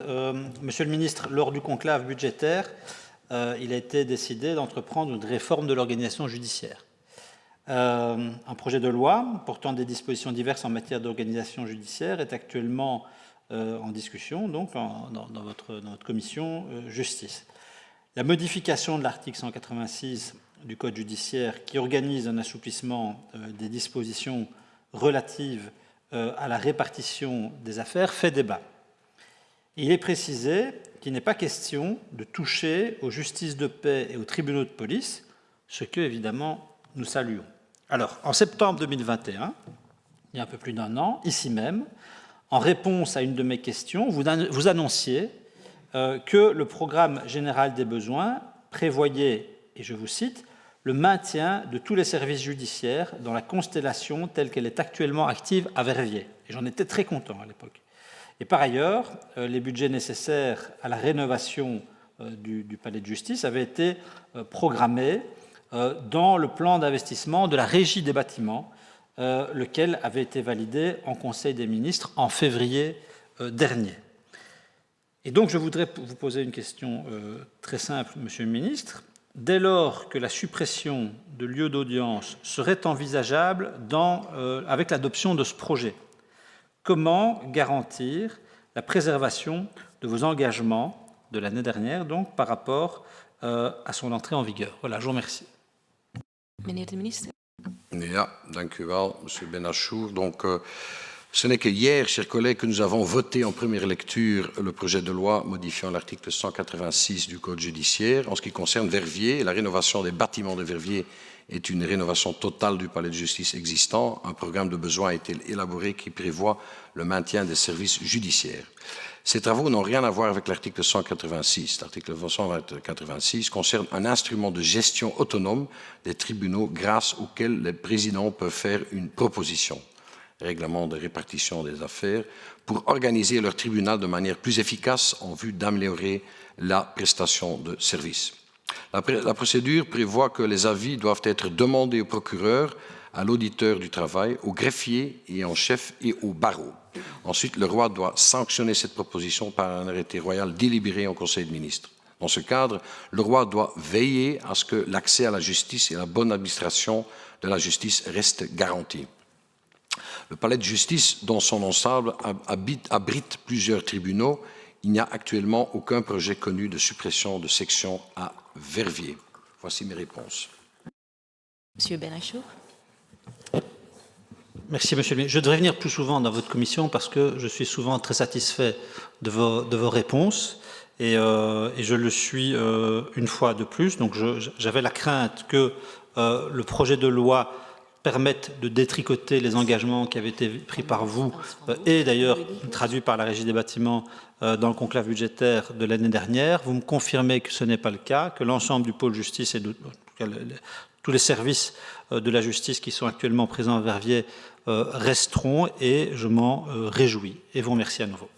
Monsieur le ministre, lors du conclave budgétaire, il a été décidé d'entreprendre une réforme de l'organisation judiciaire. Un projet de loi portant des dispositions diverses en matière d'organisation judiciaire est actuellement en discussion donc dans votre commission justice. La modification de l'article 186 du Code judiciaire qui organise un assouplissement des dispositions relatives à la répartition des affaires fait débat. Il est précisé qu'il n'est pas question de toucher aux justices de paix et aux tribunaux de police, ce que, évidemment, nous saluons. Alors, en septembre 2021, il y a un peu plus d'un an, ici même, en réponse à une de mes questions, vous annonciez que le programme général des besoins prévoyait, et je vous cite, le maintien de tous les services judiciaires dans la constellation telle qu'elle est actuellement active à Verviers. Et j'en étais très content à l'époque. Et par ailleurs, les budgets nécessaires à la rénovation du palais de justice avaient été programmés dans le plan d'investissement de la régie des bâtiments, lequel avait été validé en Conseil des ministres en février dernier. Et donc, je voudrais vous poser une question très simple, Monsieur le ministre. Dès lors que la suppression de lieux d'audience serait envisageable avec l'adoption de ce projet, comment garantir la préservation de vos engagements de l'année dernière, donc par rapport à son entrée en vigueur? Voilà, je vous remercie. Meneer de ministre. Ja, dank u wel, monsieur Bennachour. Donc, ce n'est que hier, chers collègues, que nous avons voté en première lecture le projet de loi modifiant l'article 186 du Code judiciaire. En ce qui concerne Verviers, la rénovation des bâtiments de Verviers est une rénovation totale du palais de justice existant. Un programme de besoins a été élaboré qui prévoit le maintien des services judiciaires. Ces travaux n'ont rien à voir avec l'article 186. L'article 186 concerne un instrument de gestion autonome des tribunaux grâce auquel les présidents peuvent faire une proposition, règlement de répartition des affaires, pour organiser leur tribunal de manière plus efficace en vue d'améliorer la prestation de services. La procédure prévoit que les avis doivent être demandés au procureur, à l'auditeur du travail, au greffier et en chef et au barreau. Ensuite, le roi doit sanctionner cette proposition par un arrêté royal délibéré en Conseil de ministres. Dans ce cadre, le roi doit veiller à ce que l'accès à la justice et la bonne administration de la justice restent garantis. Le palais de justice, dans son ensemble, abrite plusieurs tribunaux. Il n'y a actuellement aucun projet connu de suppression de section à Verviers. Voici mes réponses. Monsieur Bennachour. Merci, Monsieur le ministre. Je devrais venir plus souvent dans votre commission parce que je suis souvent très satisfait de vos réponses et je le suis une fois de plus. Donc, j'avais la crainte que le projet de loi permette de détricoter les engagements qui avaient été pris par vous et d'ailleurs traduits par la Régie des bâtiments dans le conclave budgétaire de l'année dernière. Vous me confirmez que ce n'est pas le cas, que l'ensemble du pôle justice et tous les services de la justice qui sont actuellement présents à Verviers resteront et je m'en réjouis et vous remercie à nouveau.